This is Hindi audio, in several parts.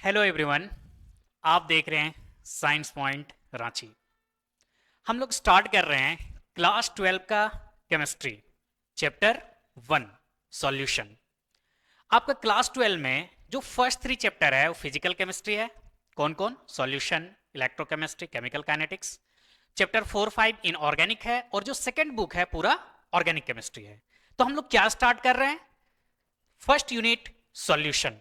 Hello everyone. आप देख रहे हैं साइंस पॉइंट रांची। हम लोग स्टार्ट कर रहे हैं क्लास 12 का केमिस्ट्री चैप्टर 1 सॉल्यूशन। आपका क्लास 12 में जो फर्स्ट 3 चैप्टर है वो फिजिकल केमिस्ट्री है। कौन कौन? Solution, electrochemistry, chemical kinetics. Chapter 4 5 inorganic है और जो सेकंड बुक है पूरा ऑर्गेनिक केमिस्ट्री है। तो हम लोग क्या स्टार्ट कर रहे हैं? First unit solution.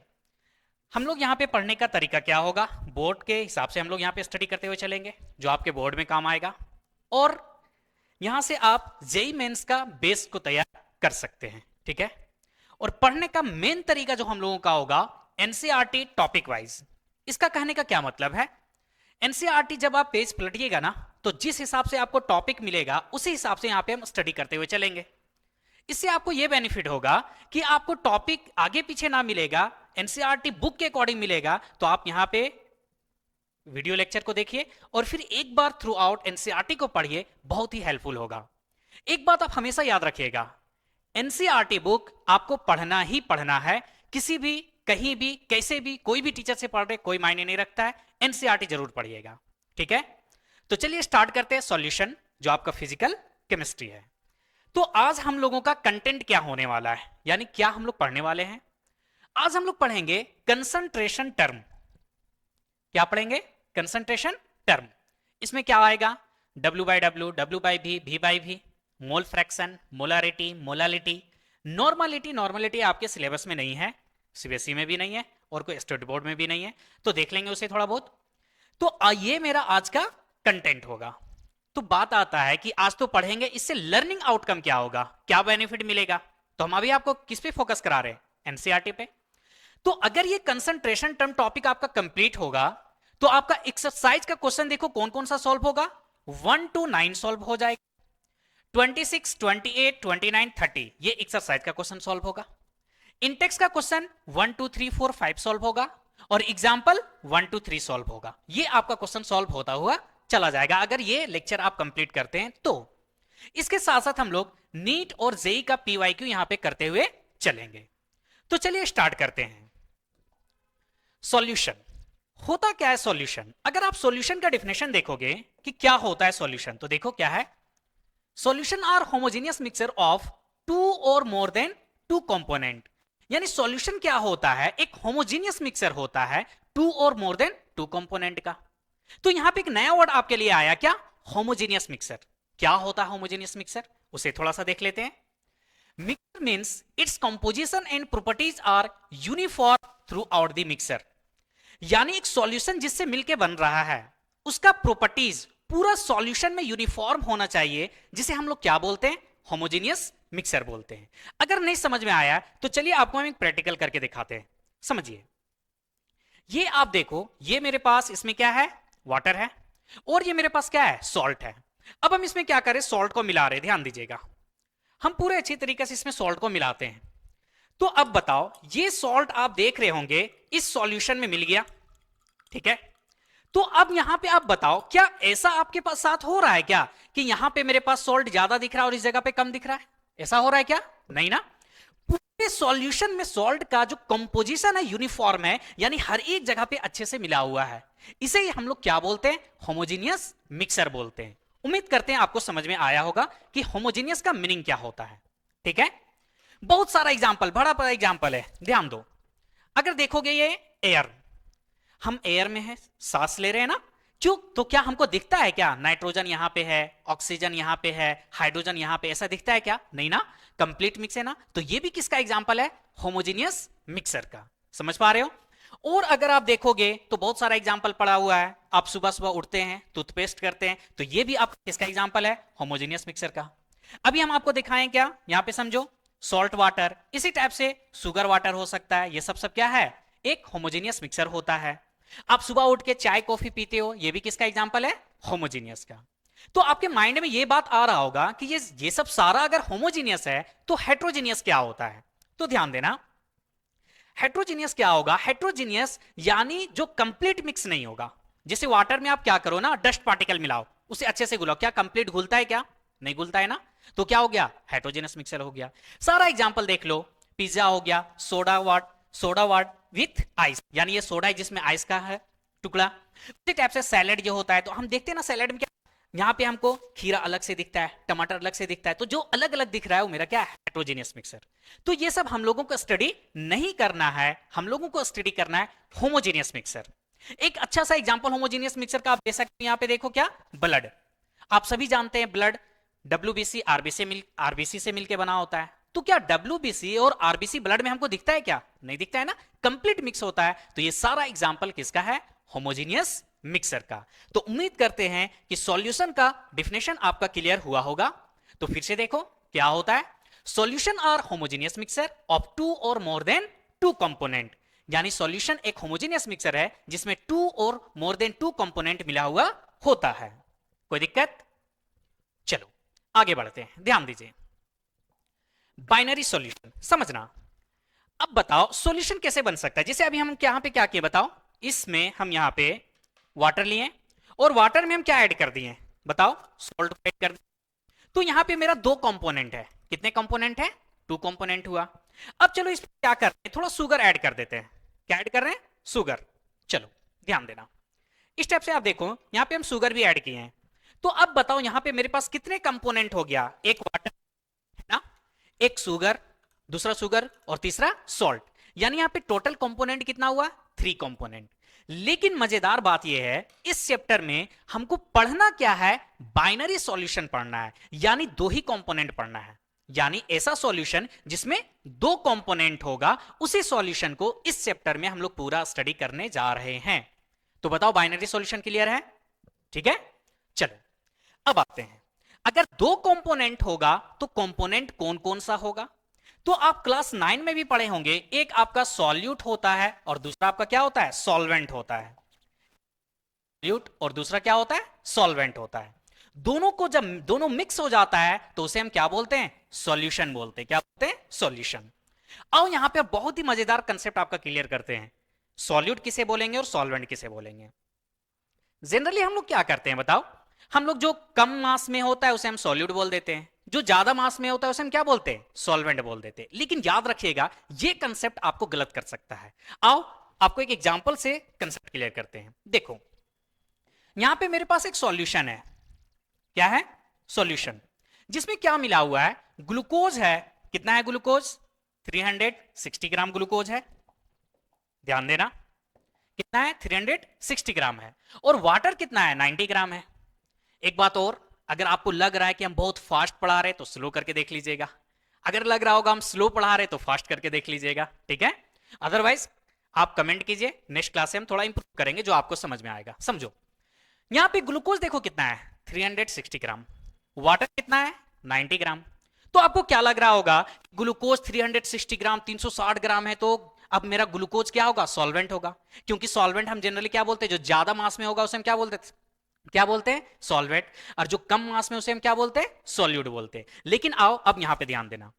हम लोग यहाँ पे पढ़ने का तरीका क्या होगा? बोर्ड के हिसाब से हम लोग यहाँ पे स्टडी करते हुए चलेंगे जो आपके बोर्ड में काम आएगा, और यहाँ से आप जेई मेंस का बेस को तैयार कर सकते हैं। ठीक है। और पढ़ने का मेन तरीका जो हम लोगों का होगा एनसीईआरटी टॉपिक वाइज। इसका कहने का क्या मतलब है? एनसीईआरटी जब आप पेज पलटिएगा ना, तो जिस हिसाब से आपको टॉपिक मिलेगा उसी हिसाब से यहाँ पे हम स्टडी करते हुए चलेंगे। इससे आपको यह बेनिफिट होगा कि आपको टॉपिक आगे पीछे ना मिलेगा, एनसीईआरटी बुक के अकॉर्डिंग मिलेगा। तो आप यहां पे वीडियो लेक्चर को देखिए और फिर एक बार थ्रू आउट एनसीईआरटी को पढ़िए, बहुत ही हेल्पफुल होगा। एक बात आप हमेशा याद रखिएगा, एनसीईआरटी बुक आपको पढ़ना ही पढ़ना है। किसी भी, कहीं भी, कैसे भी, कोई भी टीचर से पढ़ रहे कोई मायने नहीं रखता है, एनसीईआरटी जरूर पढ़िएगा। ठीक है। तो चलिए स्टार्ट करते हैं सॉल्यूशन जो आपका फिजिकल केमिस्ट्री है। तो आज हम लोगों का कंटेंट क्या होने वाला है, यानी क्या हम लोग पढ़ने वाले हैं? आज हम लोग पढ़ेंगे कंसंट्रेशन टर्म। क्या पढ़ेंगे? Concentration term. इसमें क्या आएगा? W by W, W by भी, V बाई भी, mole fraction, molarity, molality, normality. Normality आपके सिलेबस में नहीं है, सीबीएसई में भी नहीं है और कोई स्टेट बोर्ड में भी नहीं है, तो देख लेंगे उसे थोड़ा बहुत। तो ये मेरा आज का कंटेंट होगा। तो बात आता है कि आज तो पढ़ेंगे, इससे लर्निंग आउटकम क्या होगा, क्या बेनिफिट मिलेगा। तो हम अभी आपको किस पे फोकस करा रहे हैं? एनसीईआरटी पे। तो अगर ये कंसंट्रेशन टर्म टॉपिक आपका कंप्लीट होगा तो आपका एक्सरसाइज का क्वेश्चन देखो कौन कौन सा सॉल्व होगा। 1 to 9 सॉल्व हो जाएगा, 26, 28, 29, 30 ये एक्सरसाइज का क्वेश्चन सॉल्व होगा। इंटेक्स का क्वेश्चन 1 2 3 4 5 सॉल्व होगा और एग्जाम्पल 1 2 3 सॉल्व होगा। ये आपका क्वेश्चन सॉल्व होता हुआ चला जाएगा अगर ये लेक्चर आप कंप्लीट करते हैं तो। इसके साथ साथ हम लोग नीट और जेई का पीवाईक्यू यहां पे करते हुए चलेंगे। तो चलिए स्टार्ट करते हैं। सॉल्यूशन होता क्या है? सॉल्यूशन, अगर आप सॉल्यूशन का डेफिनेशन देखोगे कि क्या होता है सॉल्यूशन, तो देखो क्या है। Solution are homogeneous mixture of two और मोर देन टू कंपोनेंट। यानी सॉल्यूशन क्या होता है? एक होमोजेनियस मिक्सचर होता है टू और मोर देन टू कंपोनेंट का। तो यहां पे एक नया वर्ड आपके लिए आया, क्या? Homogeneous mixture. क्या होता है होमोजेनियस मिक्सचर, उसे थोड़ा सा देख लेते हैं। Mixture means its composition and properties are uniform throughout the mixture. यानी एक सॉल्यूशन जिससे मिलके बन रहा है उसका प्रॉपर्टीज पूरा सॉल्यूशन में यूनिफॉर्म होना चाहिए, जिसे हम लोग क्या बोलते हैं? होमोजेनियस मिक्सचर बोलते हैं। अगर नहीं समझ में आया तो चलिए आपको हम एक प्रैक्टिकल करके दिखाते हैं, समझिए। ये आप देखो, ये मेरे पास इसमें क्या है? वाटर है, और ये मेरे पास क्या है? सॉल्ट है। अब हम इसमें क्या करें? सॉल्ट को मिला रहे, ध्यान दीजिएगा। हम पूरे अच्छी तरीके से इसमें सॉल्ट को मिलाते हैं। तो अब बताओ, ये सॉल्ट आप देख रहे होंगे इस सॉल्यूशन में मिल गया, ठीक है। तो अब यहां पे आप बताओ, क्या ऐसा आपके पास साथ हो रहा है क्या कि यहां पे मेरे पास सॉल्ट ज्यादा दिख रहा है और इस जगह पे कम दिख रहा है? ऐसा हो रहा है क्या? नहीं ना। पूरे सॉल्यूशन में सॉल्ट का जो कंपोजिशन है यूनिफॉर्म है, यानी हर एक जगह पे अच्छे से मिला हुआ है। इसे ही हम लोग क्या बोलते हैं? होमोजेनियस मिक्सचर बोलते हैं। उम्मीद करते हैं आपको समझ में आया होगा कि होमोजेनियस का मीनिंग क्या होता है। ठीक है। बहुत सारा एग्जाम्पल, बड़ा बड़ा एग्जाम्पल है, ध्यान दो। अगर देखोगे ये एयर, हम एयर में है, सांस ले रहे हैं ना, जो तो क्या हमको दिखता है क्या? नाइट्रोजन यहां पे है, ऑक्सीजन यहां पे है, हाइड्रोजन यहां पे, ऐसा दिखता है क्या? नहीं ना, कंप्लीट मिक्स है ना। तो ये भी किसका एग्जाम्पल है? होमोजेनियस मिक्सर का। समझ पा रहे हो? और अगर आप देखोगे तो बहुत सारा एग्जाम्पल पड़ा हुआ है। आप सुबह सुबह उठते हैं, टूथपेस्ट करते हैं, तो ये भी आप किसका एग्जाम्पल है? होमोजेनियस मिक्सर का। अभी हम आपको दिखाएं क्या, यहां पे समझो, सॉल्ट वाटर, इसी टाइप से शुगर वाटर हो सकता है। ये सब क्या है? एक होमोजेनियस मिक्सर होता है। आप सुबह उठ के चाय कॉफी पीते हो, ये भी किसका एग्जाम्पल है? होमोजेनियस का। तो आपके माइंड में ये बात आ रहा होगा कि ये सब सारा अगर होमोजेनियस है तो हेट्रोजेनियस क्या होता है? तो ध्यान देना, हेट्रोजेनियस क्या होगा? हेट्रोजेनियस यानी जो कंप्लीट मिक्स नहीं होगा। जैसे वाटर में आप क्या करो ना, डस्ट पार्टिकल मिलाओ, उसे अच्छे से घुलाओ, क्या कंप्लीट घुलता है क्या? नहीं घुलता है ना। तो क्या हो गया? हेट्रोजेनियस मिक्सचर हो गया। सारा एग्जांपल देख लो, पिज्जा हो गया, सोडा विथ आइस, यानी ये सोडा है जिसमें आइस का है टुकड़ा। उसी टाइप से सैलेड जो होता है, तो हम देखते हैं ना सैलेड में क्या, यहाँ पे हमको खीरा अलग से दिखता है, टमाटर अलग से दिखता है, तो जो अलग अलग दिख रहा है वो मेरा क्या है, हेटेरोजेनियस मिक्सर। तो ये सब हम लोगों को स्टडी नहीं करना है, हम लोगों को स्टडी करना है होमोजेनियस मिक्सर। एक अच्छा सा एग्जांपल होमोजेनियस मिक्सर का आप दे सकते हैं, यहाँ पे देखो क्या, ब्लड। आप सभी जानते हैं ब्लड डब्ल्यूबीसी आरबीसी से मिलकर बना होता है। तो क्या डब्ल्यूबीसी और आरबीसी ब्लड में हमको दिखता है क्या, नहीं दिखता है ना, कंप्लीट मिक्स होता है। तो ये सारा एग्जांपल किसका है, होमोजेनियस मिक्सर का। तो उम्मीद करते हैं कि सॉल्यूशन का डिफिनेशन आपका क्लियर हुआ होगा। तो फिर से देखो क्या होता है, solution are homogeneous mixer of two और मोर देन टू कंपोनेंट, यानी सॉल्यूशन एक होमोजेनियस मिक्सर है जिसमें टू और मोर देन टू कंपोनेंट मिला हुआ होता है। कोई दिक्कत, चलो आगे बढ़ते हैं, ध्यान दीजिए। बाइनरी सॉल्यूशन समझना। अब बताओ सॉल्यूशन कैसे बन सकता है, जैसे अभी हम यहां पे क्या किए बताओ, इसमें हम यहां पे वाटर लिए और वाटर में हम क्या ऐड कर दिए बताओ, सॉल्ट ऐड कर दिए। तो यहां पे मेरा दो कंपोनेंट है, कितने कंपोनेंट है, टू कंपोनेंट हुआ। अब चलो इसमें क्या कर रहे हैं, थोड़ा शुगर ऐड कर देते हैं। क्या ऐड कर रहे हैं, शुगर। चलो ध्यान देना, इस टाइप से आप देखो यहां पे हम शुगर भी ऐड किए हैं। तो अब बताओ यहां पे मेरे पास कितने कंपोनेंट हो गया, एक वाटर है ना, एक शुगर, दूसरा शुगर और तीसरा सॉल्ट, यानी यहां पे टोटल कंपोनेंट कितना हुआ, 3 कंपोनेंट। लेकिन मजेदार बात यह है इस चैप्टर में हमको पढ़ना क्या है, बाइनरी सॉल्यूशन पढ़ना है, यानी दो ही कंपोनेंट पढ़ना है, यानी ऐसा सॉल्यूशन जिसमें दो कंपोनेंट होगा, उसी सॉल्यूशन को इस चैप्टर में हम लोग पूरा स्टडी करने जा रहे हैं। तो बताओ बाइनरी सॉल्यूशन क्लियर है, ठीक है। चलो अब आते हैं, अगर दो कंपोनेंट होगा तो कंपोनेंट कौन कौन सा होगा, तो आप क्लास 9 में भी पढ़े होंगे, एक आपका सॉल्यूट होता है और दूसरा आपका क्या होता है, सॉल्वेंट होता है। सॉल्यूट और दूसरा क्या होता है, सॉल्वेंट होता है। दोनों को जब दोनों मिक्स हो जाता है तो उसे हम क्या बोलते हैं, सॉल्यूशन बोलते हैं। क्या बोलते हैं, सॉल्यूशन। आओ यहां पे बहुत ही मजेदार कंसेप्ट आपका क्लियर करते हैं, सॉल्यूट किसे बोलेंगे और सॉल्वेंट किसे बोलेंगे। जनरली हम लोग क्या करते हैं बताओ, हम लोग जो कम मास में होता है उसे हम सॉल्यूट बोल देते हैं, जो ज्यादा मास में होता है उसे हम क्या बोलते हैं, सॉल्वेंट बोल देते हैं। लेकिन याद रखिएगा ये कंसेप्ट आपको गलत कर सकता है। आओ आपको एक एग्जांपल से कंसेप्ट क्लियर करते हैं। देखो यहां पे मेरे पास एक सॉल्यूशन है, क्या है, सॉल्यूशन, जिसमें क्या मिला हुआ है, ग्लूकोज है। कितना है ग्लूकोज, 360 ग्राम ग्लूकोज है, ध्यान देना कितना है, 360 ग्राम है। और वाटर कितना है, 90 ग्राम है। एक बात और, अगर आपको लग रहा है कि हम बहुत फास्ट पढ़ा रहे तो स्लो करके देख लीजिएगा, अगर लग रहा होगा हम स्लो पढ़ा रहे तो फास्ट करके देख लीजिएगा, ठीक है। अदरवाइज आप कमेंट कीजिए, नेक्स्ट क्लास से हम थोड़ा इंप्रूव करेंगे जो आपको समझ में आएगा। समझो यहां पे ग्लूकोज देखो कितना है, 360 ग्राम, वाटर कितना है, 90 ग्राम। तो आपको क्या लग रहा होगा, ग्लूकोज 360 ग्राम 360 ग्राम है, तो अब मेरा ग्लूकोज क्या होगा, सॉल्वेंट होगा। क्योंकि सॉल्वेंट हम जनरली क्या बोलते हैं, जो ज्यादा मास में होगा उसे हम क्या बोलते हैं, सॉल्वेंट, और जो कम मास में उसे हम क्या बोलते हैं, सॉल्यूट बोलते हैं। लेकिन आओ अब यहां पे ध्यान देना,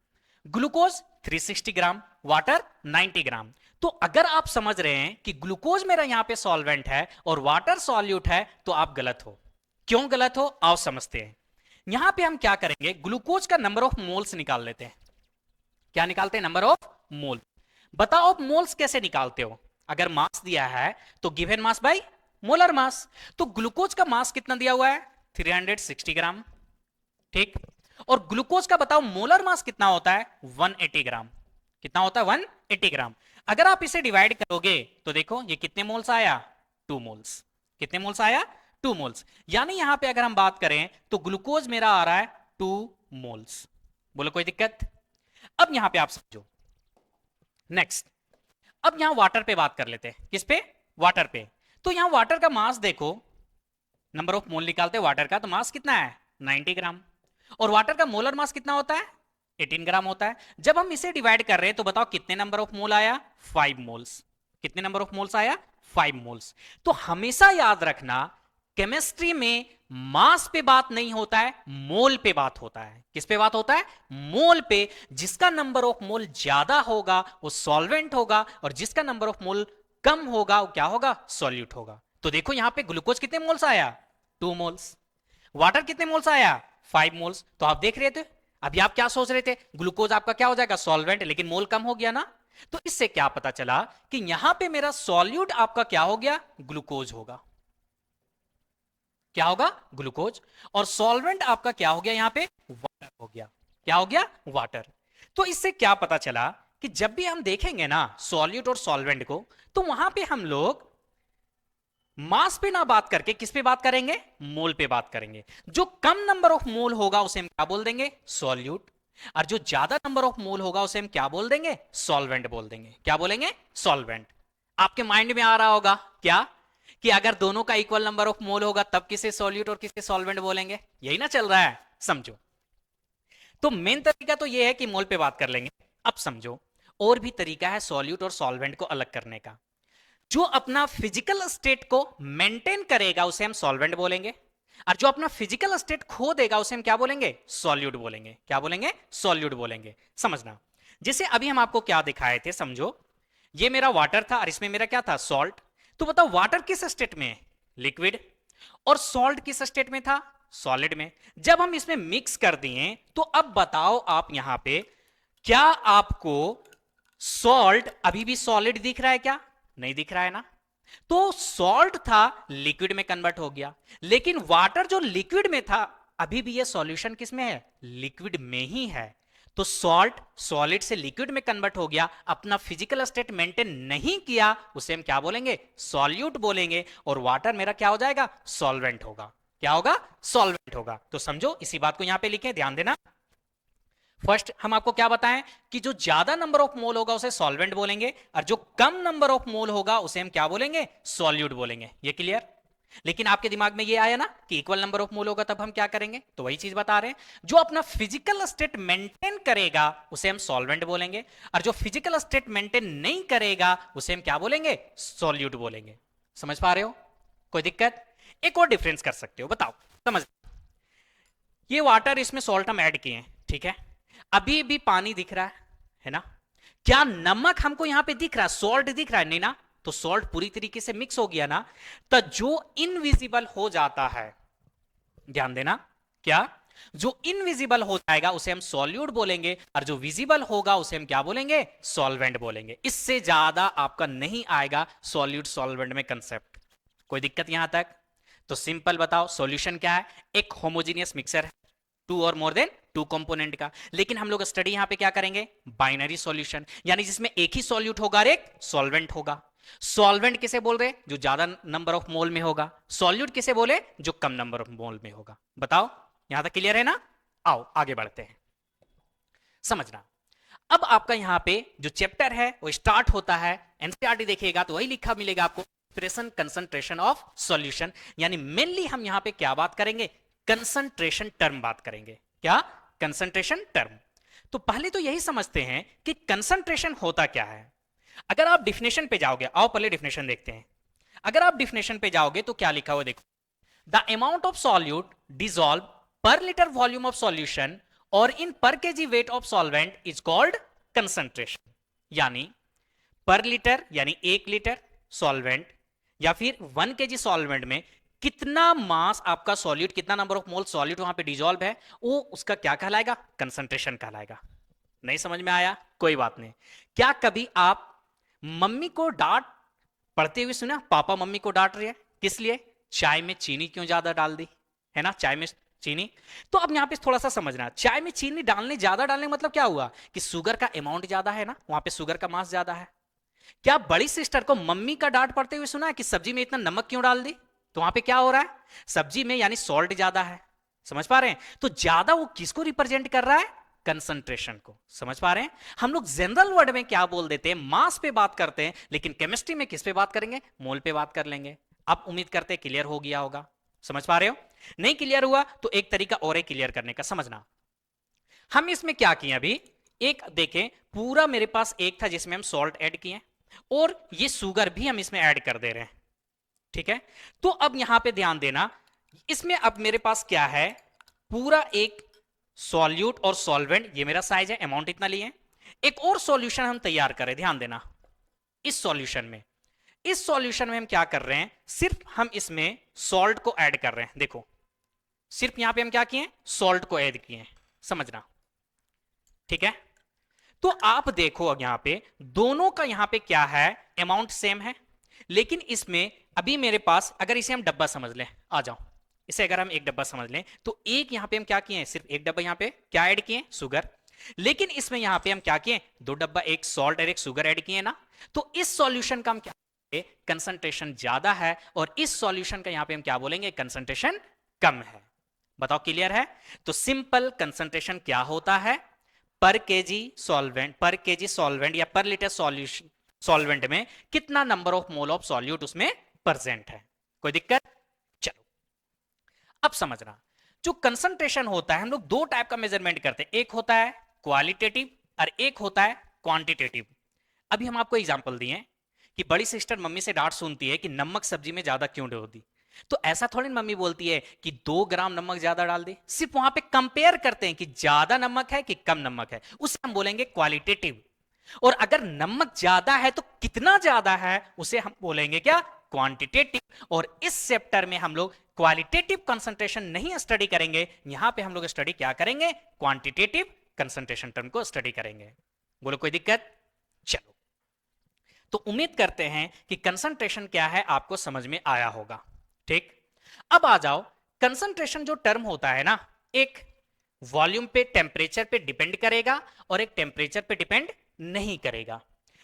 ग्लूकोज 360 ग्राम, वाटर 90 ग्राम। तो अगर आप समझ रहे हैं कि ग्लूकोज मेरा यहां पे सॉल्वेंट है और वाटर सॉल्यूट है, तो आप गलत हो। क्यों गलत हो, आओ समझते हैं। यहां पे हम क्या करेंगे, ग्लूकोज का नंबर ऑफ मोल्स निकाल लेते हैं। क्या निकालते हैं, नंबर ऑफ मोल। बताओ आप मोल्स कैसे निकालते हो, अगर मास दिया है तो given mass by molar mass. तो ग्लूकोज का मास कितना दिया हुआ है, 360 ग्राम, ठीक। और ग्लूकोज का बताओ मोलर मास कितना होता है, 180 ग्राम। कितना होता है, 180 ग्राम। अगर आप इसे डिवाइड करोगे तो देखो ये कितने मोल्स आया, 2 मोल्स। कितने मोल्स आया, 2 मोल्स। यानी यहां पे अगर हम बात करें तो ग्लूकोज मेरा आ रहा है 2 मोल्स। बोलो कोई दिक्कत। अब यहां पे आप समझो, नेक्स्ट अब यहां वाटर पे बात कर लेते हैं, किस पे, वाटर पे। तो यहां वाटर का मास देखो, नंबर ऑफ मोल निकालते हैं वाटर का, तो मास कितना है, 90 ग्राम। और वाटर का मोलर मास कितना होता है, 18 ग्राम होता है। जब हम इसे डिवाइड कर रहे हैं तो बताओ कितने नंबर ऑफ मोल आया, 5 मोल्स। कितने नंबर ऑफ मोल्स आया, 5 मोल्स। तो हमेशा याद रखना केमिस्ट्री में मास पे बात नहीं होता है, मोल पे बात होता है। किस पे बात होता है, मोल पे। जिसका नंबर ऑफ मोल ज्यादा होगा वो सॉल्वेंट होगा, और जिसका नंबर ऑफ मोल कम होगा वो क्या होगा, सॉल्यूट होगा। तो देखो यहां पे ग्लूकोज कितने मोल्स आया, 2 मोल्स। वाटर कितने मोल्स आया, 5 मोल्स। तो आप देख रहे थे, अभी आप क्या सोच रहे थे, ग्लूकोज आपका क्या हो जाएगा, सॉल्वेंट, लेकिन मोल कम हो गया ना। तो इससे क्या पता चला कि यहां पे मेरा सॉल्यूट आपका क्या हो गया, ग्लूकोज होगा। क्या होगा, ग्लूकोज। और सॉल्वेंट आपका क्या हो गया, यहां पे वाटर हो गया। क्या हो गया, वाटर। तो इससे क्या पता चला कि जब भी हम देखेंगे ना सॉल्यूट और सॉल्वेंट को, तो वहां पे हम लोग मास पे ना बात करके किस पे बात करेंगे, मोल पे बात करेंगे। जो कम नंबर ऑफ मोल होगा उसे हम क्या बोल देंगे, सॉल्यूट। और जो ज्यादा नंबर ऑफ मोल होगा उसे हम क्या बोल देंगे, सॉल्वेंट बोल देंगे। क्या बोलेंगे, सॉल्वेंट। आपके माइंड में आ रहा होगा क्या, कि अगर दोनों का इक्वल नंबर ऑफ मोल होगा तब किसे सॉल्यूट और किसे सॉल्वेंट बोलेंगे, यही ना चल रहा है, समझो। तो मेन तरीका तो यह है कि मोल पे बात कर लेंगे। अब समझो, और भी तरीका है सॉल्यूट और सॉल्वेंट को अलग करने का। जो अपना फिजिकल स्टेट को मेंटेन करेगा उसे हम सॉल्वेंट बोलेंगे, और जो अपना फिजिकल स्टेट खो देगा उसे हम क्या बोलेंगे, सॉल्यूट बोलेंगे। क्या बोलेंगे, सॉल्यूट बोलेंगे। समझना, जैसे अभी हम आपको क्या दिखाए थे, समझो ये मेरा वाटर था और इसमें मेरा क्या था, सॉल्ट। तो बताओ वाटर किस स्टेट में है, लिक्विड। और सॉल्ट किस स्टेट में था, सॉलिड में। जब हम इसमें मिक्स कर दिए तो अब बताओ आप यहां पे, क्या आपको सॉल्ट अभी भी सॉलिड दिख रहा है क्या, नहीं दिख रहा है ना। तो सॉल्ट था, लिक्विड में कन्वर्ट हो गया। लेकिन वाटर जो लिक्विड में था, अभी भी ये सॉल्यूशन किस में है, लिक्विड में ही है। तो सॉल्ट सॉलिड से लिक्विड में कन्वर्ट हो गया, अपना फिजिकल स्टेट मेंटेन नहीं किया, उसे हम क्या बोलेंगे, सॉल्यूट बोलेंगे। और वाटर मेरा क्या हो जाएगा, सॉल्वेंट होगा। क्या होगा, सॉल्वेंट होगा। तो समझो, इसी बात को यहां पे लिखें, ध्यान देना। फर्स्ट हम आपको क्या बताएं कि जो ज्यादा नंबर ऑफ मोल होगा उसे सॉल्वेंट बोलेंगे, और जो कम नंबर ऑफ मोल होगा उसे हम क्या बोलेंगे, सॉल्यूट बोलेंगे। ये क्लियर। लेकिन आपके दिमाग में ये आया ना कि इक्वल नंबर ऑफ मोल होगा तब हम क्या करेंगे, तो वही चीज बता रहे हैं। जो अपना फिजिकल स्टेट मेंटेन करेगा उसे हम सॉल्वेंट बोलेंगे, और जो फिजिकल स्टेट मेंटेन नहीं करेगा उसे हम क्या बोलेंगे, सॉल्यूट बोलेंगे। समझ पा रहे हो, कोई दिक्कत। एक और डिफरेंस कर सकते हो, बताओ। समझ, ये वाटर, इसमें सॉल्ट हम ऐड किए हैं, ठीक है। अभी भी पानी दिख रहा है ना। क्या नमक हमको यहां पे दिख रहा है, सॉल्ट दिख रहा है, नहीं ना। तो सॉल्ट पूरी तरीके से मिक्स हो गया ना। तो जो इनविजिबल हो जाता है, ध्यान देना, क्या, जो इनविजिबल हो जाएगा उसे हम सॉल्यूट बोलेंगे, और जो विजिबल होगा उसे हम क्या बोलेंगे, सॉल्वेंट बोलेंगे। इससे ज्यादा आपका नहीं आएगा सॉल्यूट सॉल्वेंट में कंसेप्ट। कोई दिक्कत यहां तक। तो सिंपल बताओ, सॉल्यूशन क्या है, एक होमोजीनियस मिक्सर है, टू और मोर देन टू कंपोनेंट का। लेकिन हम लोग स्टडी यहां पे क्या करेंगे, बाइनरी सॉल्यूशन, यानी जिसमें एक ही सॉल्यूट होगा और एक सॉल्वेंट होगा। सॉल्वेंट किसे बोल रहे, जो ज्यादा नंबर ऑफ मोल में होगा। सॉल्यूट किसे बोले, जो कम नंबर ऑफ मोल में होगा। बताओ, यहां तक क्लियर है ना। आओ आगे बढ़ते हैं, समझना। अब आपका यहां पे जो चैप्टर है वो स्टार्ट होता है, एनसीईआरटी देखिएगा तो वही लिखा मिलेगा आपको, एक्सप्रेशन कंसंट्रेशन ऑफ सॉल्यूशन। यानी मेनली हम यहां पे क्या बात करेंगे, कंसंट्रेशन टर्म बात करेंगे। क्या, कंसंट्रेशन टर्म। तो पहले तो यही समझते हैं कि कंसंट्रेशन होता क्या है। अगर आप डिफिनेशन पे जाओगे, आओ पहले डिफिनेशन देखते हैं। अगर आप डिफिनेशन पे जाओगे तो क्या लिखा हुआ देखो, the amount of solute dissolve पर लीटर वॉल्यूम ऑफ सॉल्यूशन और इन पर KG weight of solvent is called concentration. यानी पर लीटर यानी 1 लीटर सॉल्वेंट या फिर 1 केजी सॉल्वेंट में कितना मास आपका सॉल्यूट, कितना नंबर ऑफ मोल सॉल्यूट वहां पे डिसॉल्व है, वो उसका क्या कहलाएगा, कंसंट्रेशन कहलाएगा। नहीं समझ में आया, कोई बात नहीं। क्या कभी आप मम्मी को डांट पढ़ते हुए सुना, पापा मम्मी को डांट रहे हैं, किस लिए, चाय में चीनी क्यों ज्यादा डाल दी, है ना, चाय में चीनी। तो अब यहां पे थोड़ा सा समझना, चाय में चीनी डालने, ज्यादा डालने मतलब क्या हुआ, कि शुगर का अमाउंट ज्यादा है ना, वहां पे शुगर का मास ज्यादा है। क्या बड़ी सिस्टर को मम्मी का डांट पड़ते हुए सुना है कि सब्जी में इतना नमक क्यों डाल दी, तो वहां पे क्या हो रहा है, सब्जी में यानी सॉल्ट ज्यादा है। समझ पा रहे हैं, तो ज्यादा वो किसको रिप्रेजेंट कर रहा है, कंसंट्रेशन को। समझ पा रहे हैं, हम लोग जनरल वर्ड में क्या बोल देते हैं, मास पे बात करते हैं, लेकिन केमिस्ट्री में किस पे बात करेंगे, मोल पे बात कर लेंगे। आप उम्मीद करते हैं क्लियर हो गया होगा। समझ पा रहे हो, नहीं क्लियर हुआ तो एक तरीका और है क्लियर करने का, समझना। हम इसमें क्या किए अभी, एक देखें, पूरा मेरे पास एक था जिसमें हम सॉल्ट ऐड किए, और ये शुगर भी हम इसमें ऐड कर दे रहे हैं, ठीक है। तो अब यहां पे ध्यान देना, इसमें अब मेरे पास क्या है, पूरा एक सॉल्यूट और सॉल्वेंट, ये मेरा साइज है, अमाउंट इतना लिए। एक और सॉल्यूशन हम तैयार करें, ध्यान देना। इस सॉल्यूशन में, इस सॉल्यूशन में हम क्या कर रहे हैं, सिर्फ हम इसमें सॉल्ट को ऐड कर रहे हैं। देखो, सिर्फ यहां पे हम क्या किए, सॉल्ट को ऐड किए, समझना, ठीक है। तो आप देखो यहां पे दोनों का यहां पे क्या है, अमाउंट सेम है, लेकिन इसमें अभी मेरे पास, अगर इसे हम डब्बा समझ लें, आ जाओ, इसे अगर हम एक डब्बा समझ लें तो एक यहां पे हम क्या किए हैं, सिर्फ एक डब्बा यहां पे क्या ऐड किए, शुगर। लेकिन इसमें यहां पे हम क्या किए, दो डब्बा, एक सॉल्ट और एक शुगर ऐड किए ना। तो इस सॉल्यूशन का हम क्या, कंसंट्रेशन ज्यादा है, और इस सॉल्यूशन का यहां पे हम क्या बोलेंगे, कंसंट्रेशन कम है। बताओ क्लियर है? तो सिंपल कंसंट्रेशन क्या होता है, पर केजी सॉल्वेंट, पर केजी सॉल्वेंट या पर लीटर सॉल्यूशन, सॉल्वेंट में कितना number of mole of solute उसमें प्रेजेंट है। कोई दिक्कत? चलो अब समझना, जो कंसंट्रेशन होता है हम लोग दो टाइप का मेजरमेंट करते हैं, एक होता है क्वालिटेटिव और एक होता है क्वांटिटेटिव। अभी हम आपको एग्जांपल दिए कि बड़ी सिस्टर मम्मी से डांट सुनती है कि नमक सब्जी में ज्यादा क्यों होती, तो ऐसा थोड़ी मम्मी बोलती है कि 2 ग्राम नमक ज्यादा डाल दे, सिर्फ वहां पे कंपेयर करते हैं कि ज्यादा नमक है कि कम नमक है, उसे हम बोलेंगे क्वालिटेटिव। और अगर नमक ज्यादा है तो कितना ज्यादा है उसे हम बोलेंगे क्या, क्वांटिटेटिव। और इस चैप्टर में हम लोग क्वालिटेटिव कंसंट्रेशन नहीं स्टडी करेंगे, यहां पे हम लोग स्टडी क्या करेंगे, क्वांटिटेटिव कंसंट्रेशन टर्म को स्टडी करेंगे। बोलो कोई दिक्कत? चलो, तो उम्मीद करते हैं कि कंसंट्रेशन क्या है आपको समझ में आया होगा। ठीक, अब आ जाओ, कंसंट्रेशन जो टर्म होता है ना, एक वॉल्यूम पे, टेम्परेचर पे डिपेंड करेगा और एक टेम्परेचर पे डिपेंड नहीं करेगा।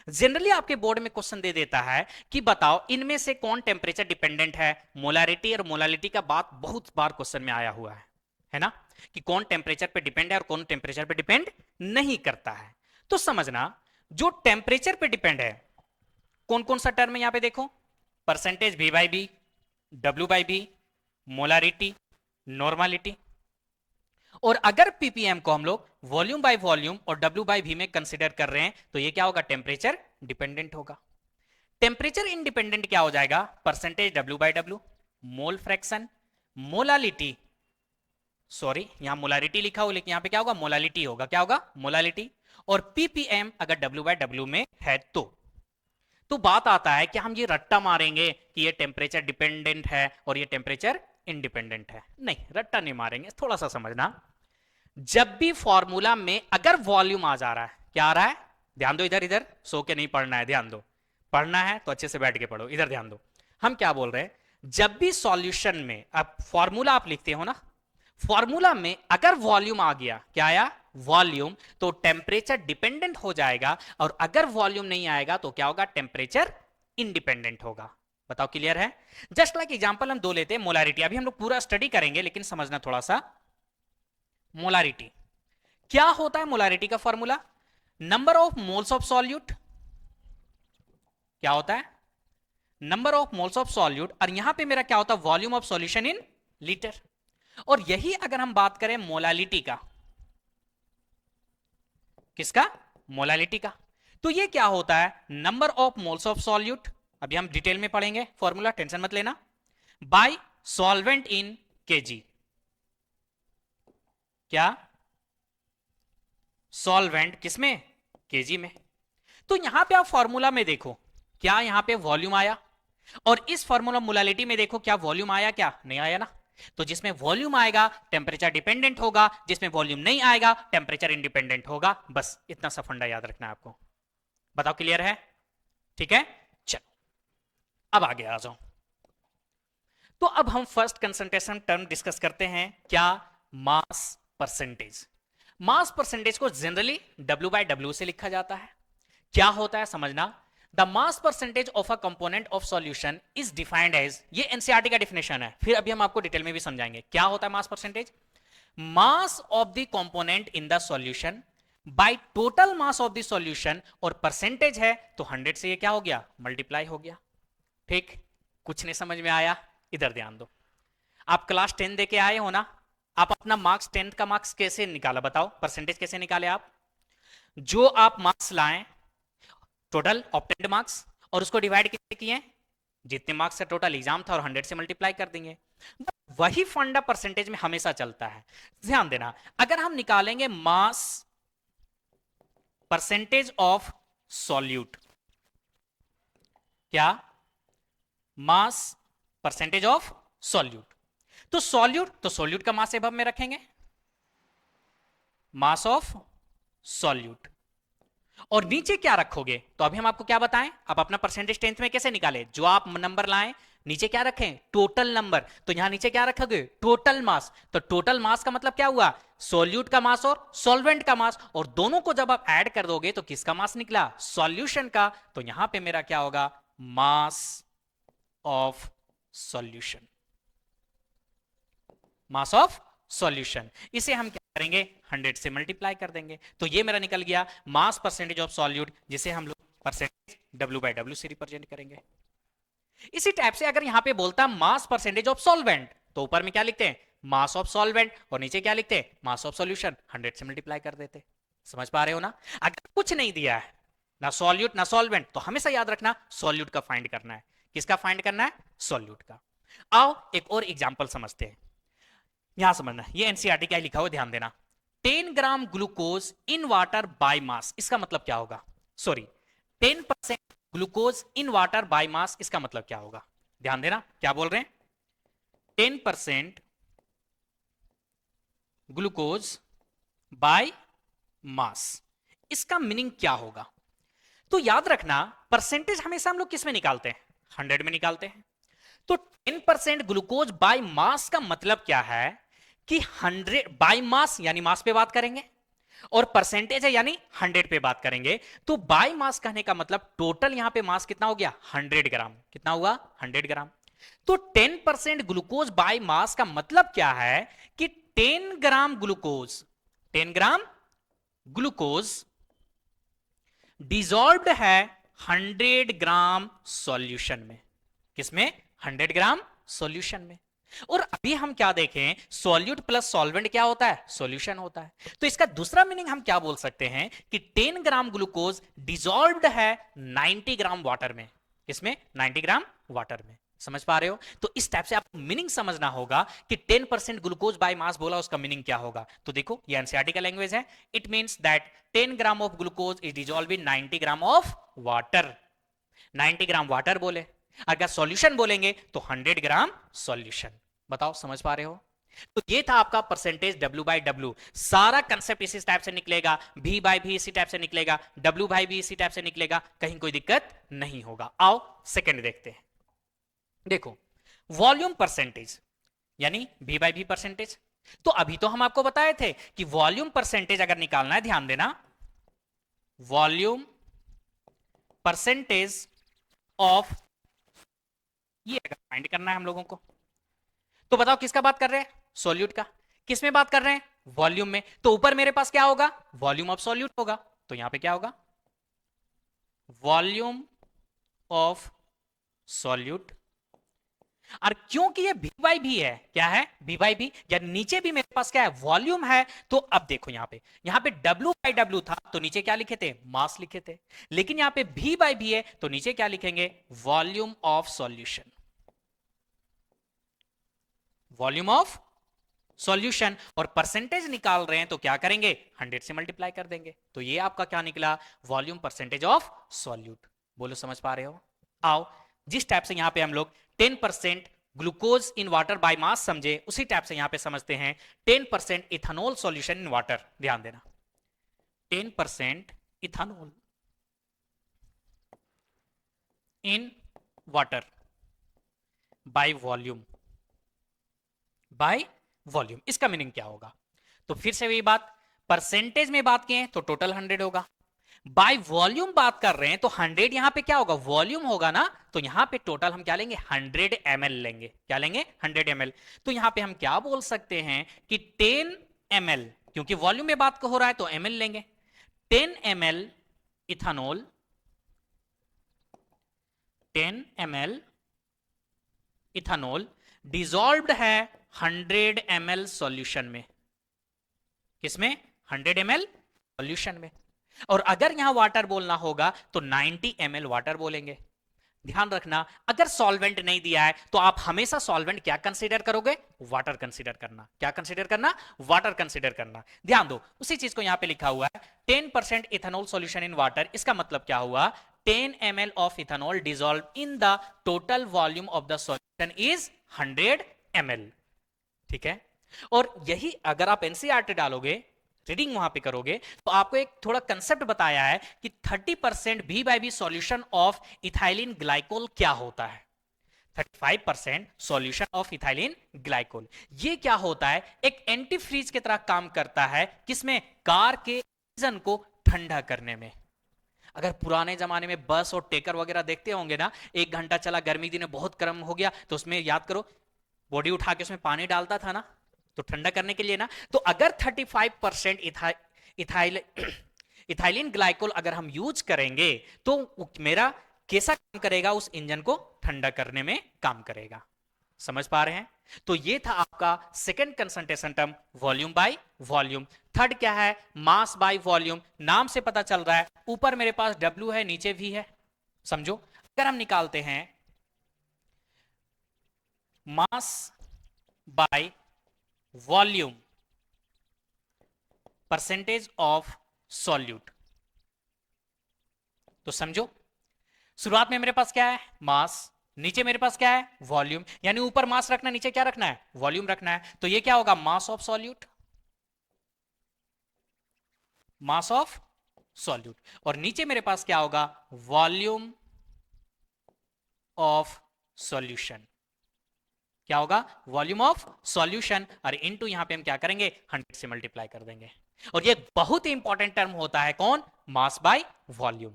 जनरली आपके बोर्ड में क्वेश्चन दे देता है कि बताओ इनमें से कौन टेम्परेचर डिपेंडेंट है, मोलारिटी और मोलालिटी का बात बहुत बार क्वेश्चन में आया हुआ है ना, कि कौन टेम्परेचर पे डिपेंड है और कौन टेम्परेचर पे डिपेंड नहीं करता है। तो समझना, जो टेम्परेचर पे डिपेंड है, कौन कौन सा टर्म है यहां पे देखो, percentage V by B, W by B, molarity, normality. और अगर पीपीएम को हम लोग वॉल्यूम बाय वॉल्यूम और W बाय V में कंसीडर कर रहे हैं तो ये क्या होगा, टेम्परेचर डिपेंडेंट होगा। टेम्परेचर इंडिपेंडेंट क्या हो जाएगा, percentage W by W, mole fraction, molality, sorry यहां मोलारिटी लिखा हो लेकिन यहां पे क्या होगा, मोलालिटी होगा, क्या होगा, मोलालिटी। और पीपीएम अगर W बाय W में है तो बात आता है कि हम ये रट्टा मारेंगे कि ये टेम्परेचर डिपेंडेंट है और ये टेम्परेचर इंडिपेंडेंट है, नहीं रट्टा नहीं मारेंगे, थोड़ा सा समझना। जब भी फॉर्मूला में अगर वॉल्यूम आ जा रहा है, क्या आ रहा है, ध्यान दो, इधर इधर सो के नहीं पढ़ना है, ध्यान दो, पढ़ना है तो अच्छे से बैठ के पढ़ो, इधर ध्यान दो। हम क्या बोल रहे हैं, जब भी सॉल्यूशन में, अब फॉर्मूला आप लिखते हो ना, फॉर्मूला में अगर वॉल्यूम आ गया, क्या आया, वॉल्यूम, तो टेम्परेचर डिपेंडेंट हो जाएगा, और अगर वॉल्यूम नहीं आएगा तो क्या होगा, टेम्परेचर इंडिपेंडेंट होगा। बताओ क्लियर है? जस्ट लाइक एग्जांपल हम दो लेते हैं, मोलारिटी, अभी हम लोग पूरा स्टडी करेंगे लेकिन समझना थोड़ा सा। मोलारिटी क्या होता है, मोलारिटी का formula, number of moles of solute, क्या होता है, number of moles of solute, और यहां पे मेरा क्या होता है, volume of solution in litre. और यही अगर हम बात करें मोलालिटी का, किसका, मोलालिटी का, तो ये क्या होता है, number of moles of solute, अभी हम डिटेल में पढ़ेंगे फॉर्मूला, टेंशन मत लेना, बाय सॉल्वेंट इन केजी, क्या, सॉल्वेंट किसमें, केजी में। तो यहां पे आप फॉर्मूला में देखो, क्या यहां पे वॉल्यूम आया, और इस फॉर्मूला मोलालिटी में देखो क्या वॉल्यूम आया, क्या नहीं आया ना। तो जिसमें वॉल्यूम आएगा टेम्परेचर डिपेंडेंट होगा, जिसमें वॉल्यूम नहीं आएगा टेम्परेचर इंडिपेंडेंट होगा, बस इतना सा फंडा याद रखना है आपको। बताओ क्लियर है? ठीक है, चलो अब आगे आ जाओ। तो अब हम फर्स्ट कंसंट्रेशन टर्म डिस्कस करते हैं, क्या, मास परसेंटेज। मास परसेंटेज को जनरली W बाय W से लिखा जाता है। क्या होता है समझना, the mass percentage of a component of solution is defined as, ये एनसीईआरटी का डिफिनेशन है, फिर अभी हम आपको डिटेल में भी समझाएंगे क्या होता है मास percentage, mass of the component in the solution by total mass of the solution, और परसेंटेज है तो 100 से ये क्या हो गया, मल्टीप्लाई हो गया। ठीक, कुछ नहीं समझ में आया, इधर ध्यान दो, आप क्लास 10 देके आए हो ना, आप अपना मार्क्स 10th का मार्क्स कैसे निकाला, बताओ परसेंटेज कैसे निकाले आप, जो आप मार्क्स लाएं टोटल ऑब्टेन्ड मार्क्स, और उसको डिवाइड कितने किए, जितने मार्क्स का टोटल एग्जाम था और 100 से मल्टीप्लाई कर देंगे। वही फंडा परसेंटेज में हमेशा चलता है। ध्यान देना, अगर हम निकालेंगे मास परसेंटेज ऑफ सॉल्यूट, क्या, मास परसेंटेज ऑफ सॉल्यूट, तो सॉल्यूट का मास एबव में रखेंगे, मास ऑफ सॉल्यूट, और नीचे क्या रखोगे, तो अभी हम आपको क्या बताएं, आप अपना परसेंटेज टेंथ में कैसे निकाले, जो आप नंबर लाएं नीचे क्या रखें, टोटल नंबर, तो यहां नीचे क्या रखोगे, टोटल मास। तो टोटल मास का मतलब क्या हुआ, सॉल्यूट का मास और सॉल्वेंट का मास, और दोनों को जब आप ऐड कर दोगे तो किसका मास निकला, सॉल्यूशन का। तो यहां पे मेरा क्या होगा, mass of solution, mass of solution. इसे हम क्या करेंगे, 100 से मल्टीप्लाई कर देंगे, तो ये मेरा निकल गया मास परसेंटेज ऑफ सॉल्यूट, जिसे हम लोग परसेंटेज W/W से रिप्रेजेंट करेंगे। इसी टाइप से अगर यहां पे बोलता मास परसेंटेज ऑफ सॉल्वेंट, तो ऊपर में क्या लिखते हैं, मास ऑफ सॉल्वेंट, और नीचे क्या लिखते हैं, मास ऑफ सॉल्यूशन, 100 से मल्टीप्लाई कर देते। समझ पा रहे हो ना। अगर कुछ नहीं दिया है, ना सॉल्यूट ना सॉल्वेंट, तो हमेशा याद रखना सॉल्यूट का फाइंड करना है। किसका फाइंड करना है, सॉल्यूट का। आओ एक और एग्जांपल समझते हैं। यहां समझना, ये एनसीईआरटी क्या लिखा हुआ ध्यान देना। 10 gram glucose in water by mass, इसका मतलब क्या होगा, sorry 10% glucose in water by mass, इसका मतलब क्या होगा, ध्यान देना क्या बोल रहे हैं, 10% ग्लूकोज बाय मास, इसका मीनिंग क्या होगा। तो याद रखना परसेंटेज हमेशा हम लोग किस में निकालते हैं, 100 में निकालते हैं। तो 10% ग्लूकोज बाय मास का मतलब क्या है कि 100 बाय मास यानी मास पे बात करेंगे, और परसेंटेज है यानी 100 पे बात करेंगे। तो बाय मास कहने का मतलब टोटल यहां पे मास कितना हो गया, 100 ग्राम, कितना हुआ 100 ग्राम। तो 10% ग्लूकोज बाय मास का मतलब क्या है कि 10 gram glucose, 10 gram glucose dissolved है 100 ग्राम सॉल्यूशन में, किसमें, 100 ग्राम सॉल्यूशन में। और अभी हम क्या देखें, सॉल्यूट प्लस सॉल्वेंट क्या होता है, सॉल्यूशन होता है। तो इसका दूसरा मीनिंग हम क्या बोल सकते हैं कि 10 ग्राम ग्लूकोज डिजॉल्व्ड है 90 ग्राम वाटर में, इसमें 90 ग्राम वाटर में। समझ पा रहे हो। तो इस टाइप से आपको मीनिंग समझना होगा कि 10% ग्लूकोज बाय मास बोला, उसका मीनिंग क्या होगा। तो देखो ये एनसीईआरटी का लैंग्वेज है, it means that 10 gram of glucose is dissolve in 90 gram of water. 90 gram water बोले, अगर सॉल्यूशन बोलेंगे तो 100 ग्राम सॉल्यूशन। बताओ समझ पा रहे हो। तो ये था आपका परसेंटेज W/W, सारा कंसेप्ट इसी टाइप से निकलेगा, V/V इसी टाइप से निकलेगा, W/V इसी टाइप से निकलेगा, कहीं कोई दिक्कत नहीं होगा। आओ सेकंड देखते हैं। देखो वॉल्यूम परसेंटेज यानी V/V परसेंटेज। तो अभी तो हम आपको बताए थे कि वॉल्यूम परसेंटेज अगर निकालना है, ध्यान देना, वॉल्यूम परसेंटेज ऑफ, ये अगर फाइंड करना है हम लोगों को, तो बताओ किसका बात कर रहे हैं, सॉल्यूट का। किस में बात कर रहे हैं, वॉल्यूम में। तो ऊपर मेरे पास क्या होगा, वॉल्यूम ऑफ सॉल्यूट होगा, तो यहां पे क्या होगा, वॉल्यूम ऑफ सॉल्यूट। और क्योंकि ये V/V है, क्या है V/V, या नीचे भी मेरे पास क्या है, वॉल्यूम है। तो अब देखो यहां पे W/W था, तो नीचे क्या लिखे थे, मास लिखे थे। लेकिन यहां पे V/V है, तो नीचे क्या लिखेंगे, volume of solution, volume of solution. और परसेंटेज निकाल रहे हैं तो क्या करेंगे, 100 से मल्टीप्लाई कर देंगे। तो ये आपका क्या निकला, वॉल्यूम परसेंटेज ऑफ सॉल्यूट। बोलो समझ पा रहे हो। आओ जिस टाइप से यहां पे हम लोग 10% glucose in water by mass समझे, उसी टाइप से यहां पे समझते हैं 10% इथेनॉल सॉल्यूशन इन वाटर। ध्यान देना 10% ethanol in water by volume, by volume, इसका मीनिंग क्या होगा। तो फिर से वही बात, परसेंटेज में बात किए तो टोटल 100 होगा, बाय वॉल्यूम बात कर रहे हैं तो 100 यहां पे क्या होगा, वॉल्यूम होगा ना। तो यहां पे टोटल हम क्या लेंगे, 100 ml लेंगे, क्या लेंगे 100 ml। तो यहां पे हम क्या बोल सकते हैं कि 10 ml, क्योंकि वॉल्यूम में बात हो रहा है तो ml लेंगे, 10 ml ethanol, 10 ml ethanol dissolved है 100 ml सॉल्यूशन में, किसमें 100 ml सॉल्यूशन में। और अगर यहां वाटर बोलना होगा तो 90 ml वाटर बोलेंगे। ध्यान रखना अगर सॉल्वेंट नहीं दिया है तो आप हमेशा सॉल्वेंट क्या कंसीडर करोगे, वाटर कंसीडर करना। क्या कंसीडर करना, वाटर कंसीडर करना। ध्यान दो उसी चीज को यहां पे लिखा हुआ है 10% इथेनॉल सॉल्यूशन इन वाटर, इसका मतलब क्या हुआ, 10 ml of ethanol dissolve in the total volume of the solution is 100 ml। ठीक है। और यही अगर आप एनसीईआरटी डालोगे रीडिंग वहां पे करोगे तो आपको एक थोड़ा कंसेप्ट बताया है कि 30% B by B solution of ethylene glycol क्या होता है। 35% सॉल्यूशन ऑफ इथाइलिन ग्लाइकोल, ये क्या होता है, एक एंटी फ्रीज की तरह काम करता है, किसमें, कार के इंजन को ठंडा करने में। अगर पुराने जमाने में बस और टेकर वगैरह देखते होंगे ना, 1 घंटा चला, गर्मी दिन में बहुत गर्म हो गया, तो उसमें याद करो बॉडी उठा के उसमें पानी डालता था ना, तो ठंडा करने के लिए ना। तो अगर 35% इथाइल इथाइलिन ग्लाइकोल अगर हम यूज करेंगे तो मेरा कैसा काम करेगा, उस इंजन को ठंडा करने में काम करेगा। समझ पा रहे हैं? तो ये था आपका second concentration term, volume by volume. Third क्या है, मास बाय वॉल्यूम। नाम से पता चल रहा है, ऊपर मेरे पास W है, नीचे V है। समझो, अगर हम निकालते हैं मास by volume percentage of solute, तो समझो शुरुआत में मेरे पास क्या है, मास, नीचे मेरे पास क्या है, वॉल्यूम, यानी ऊपर मास रखना, नीचे क्या रखना है, वॉल्यूम रखना है। तो ये क्या होगा, mass of solute, mass of solute. और नीचे मेरे पास क्या होगा, वॉल्यूम ऑफ सॉल्यूशन। क्या होगा, वॉल्यूम ऑफ सॉल्यूशन, और इनटू यहां पे हम क्या करेंगे, 100 से मल्टीप्लाई कर देंगे। और ये बहुत ही इंपॉर्टेंट टर्म होता है, कौन, मास बाय वॉल्यूम।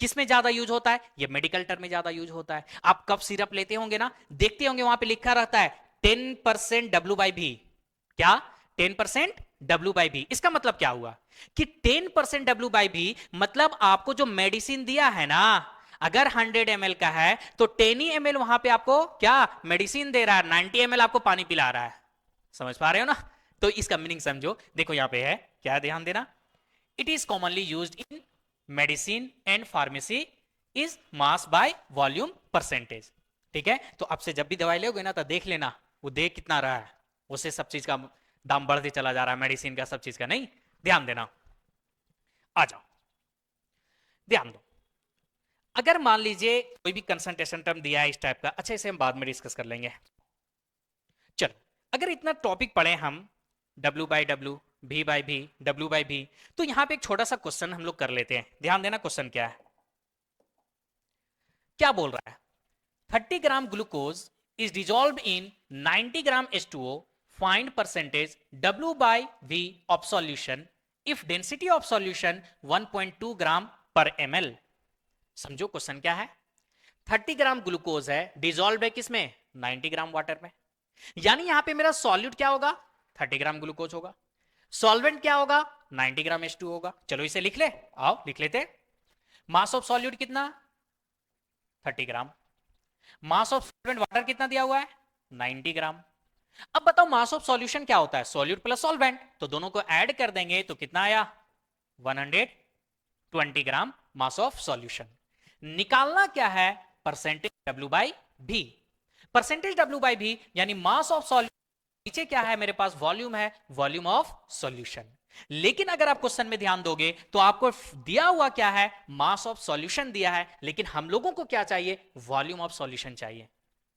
किसमें ज्यादा यूज होता है, ये मेडिकल टर्म में ज्यादा यूज होता है। आप कब सिरप लेते होंगे ना, देखते होंगे वहां पे लिखा रहता है 10% डब्ल्यू बाई भी। क्या, 10% डब्ल्यू बाई भी। इसका मतलब क्या हुआ कि 10% डब्ल्यू बाई भी मतलब आपको जो मेडिसिन दिया है ना, अगर 100 ml का है तो 10 ml वहां पे आपको क्या मेडिसिन दे रहा है, 90 ml आपको पानी पिला रहा है। समझ पा रहे हो ना? तो इसका मीनिंग समझो, देखो यहां पे है क्या, ध्यान देना, it is commonly used in medicine and pharmacy is mass by volume percentage. ठीक है, तो अब से जब भी दवाई लोगे ना तो देख लेना वो दे कितना रहा है, उससे सब चीज का दाम बढ़ते चला जा रहा है, मेडिसिन का, सब चीज का, नहीं, ध्यान देना। आ जाओ, ध्यान दो। अगर मान लीजिए कोई भी कंसंट्रेशन टर्म दिया है इस टाइप का, अच्छा इसे हम बाद में डिस्कस कर लेंगे। चलो, अगर इतना टॉपिक पढ़े हम, W by W, V by V, W by V, तो यहां पे एक छोटा सा क्वेश्चन हम लोग कर लेते हैं। ध्यान देना, क्वेश्चन क्या है, क्या बोल रहा है, 30 gram glucose is dissolve in 90 gram H2O, find percentage W by V of solution if density of solution 1.2 ग्राम पर ml। समझो क्वेश्चन क्या है, 30 ग्राम ग्लूकोज है, डिजॉल्व है किसमें, 90 ग्राम वाटर में, यानी यहां पे मेरा सॉल्यूट क्या होगा, 30 ग्राम ग्लूकोज होगा, सॉल्वेंट क्या होगा, 90 ग्राम H2 होगा। चलो इसे लिख ले, आओ लिख लेते। मास ऑफ सॉल्यूट कितना, 30 ग्राम। मास ऑफ सॉल्वेंट वाटर कितना दिया हुआ है, 90 ग्राम। अब बताओ मास ऑफ सॉल्यूशन क्या होता है, सॉल्यूट प्लस सॉल्वेंट, तो दोनों को ऐड कर देंगे तो कितना आया, 120 ग्राम मास ऑफ सॉल्यूशन। निकालना क्या है, परसेंटेज डब्ल्यू बाई भी। परसेंटेज डब्ल्यू बाई भी यानी मास ऑफ सॉल्यूशन, नीचे क्या है मेरे पास, वॉल्यूम है, वॉल्यूम ऑफ सॉल्यूशन। लेकिन अगर आप क्वेश्चन में ध्यान दोगे तो आपको दिया हुआ क्या है, मास ऑफ सॉल्यूशन दिया है, लेकिन हम लोगों को क्या चाहिए, वॉल्यूम ऑफ सॉल्यूशन चाहिए।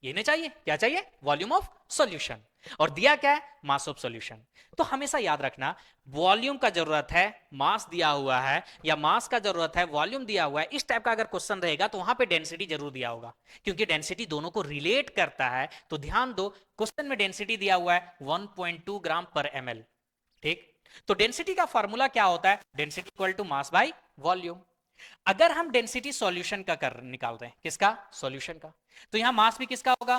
ये नहीं चाहिए, क्या चाहिए, वॉल्यूम ऑफ सॉल्यूशन। और दिया क्या है, मास ऑफ सॉल्यूशन। तो हमेशा याद रखना, वॉल्यूम का जरूरत है, मास दिया हुआ है, या मास का जरूरत है, वॉल्यूम दिया हुआ है, इस टाइप का अगर क्वेश्चन रहेगा तो वहां पे डेंसिटी जरूर दिया होगा, क्योंकि डेंसिटी दोनों को रिलेट करता है। तो ध्यान दो, क्वेश्चन में डेंसिटी दिया हुआ है 1.2 ग्राम पर ml। ठीक, तो डेंसिटी का फॉर्मूला क्या होता है, density equal to mass by volume. अगर हम डेंसिटी सॉल्यूशन का कर निकाल रहे हैं, किसका, सॉल्यूशन का, तो यहां मास भी किसका होगा,